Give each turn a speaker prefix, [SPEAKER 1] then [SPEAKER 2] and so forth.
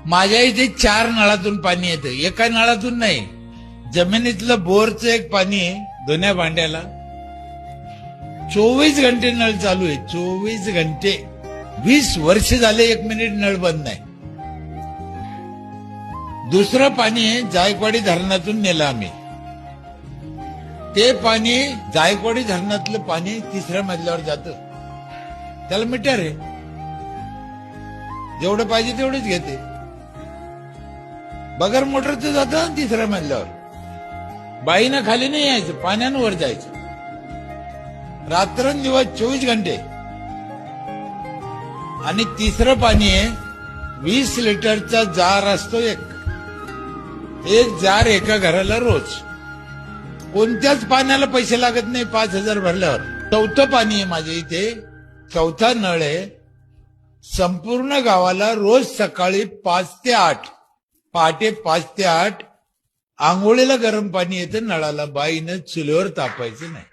[SPEAKER 1] माझ्या इथे 4 नळातून पाणी येतं, एका नळातून नाही. जमिनीतलं बोरचं एक पाणी आहे धुण्या भांड्याला. 24 घंटे नळ चालू आहे, 24 घंटे. 20 वर्ष झाले 1 मिनिट नळ बंद नाही. दुसरं पाणी आहे जायकवाडी धरणातून नेलं आम्ही. ते पाणी जायकवाडी धरणातलं पाणी 3ऱ्या मजल्यावर जातं. त्याला मीटर आहे, जेवढं पाहिजे तेवढंच घेते. बगर मोटरचं जातं 3ऱ्या मजल्यावर. बाईनं खाली नाही यायचं, पाण्यानं वर जायचं. रात्रंदिवस 24 घंटे. आणि 3रं पाणी आहे 20 लिटरचा जार असतो एक जार एका घराला रोज. कोणत्याच पाण्याला पैसे लागत नाही 5,000 भरल्यावर. 4थं पाणी आहे माझ्या इथे, 4था नळ आहे. संपूर्ण गावाला रोज सकाळी 5 ते 8, पहाटे 5 ते 8 आंघोळीला गरम पाणी येतं नळाला. बाईनं चुलीवर तापायचं नाही.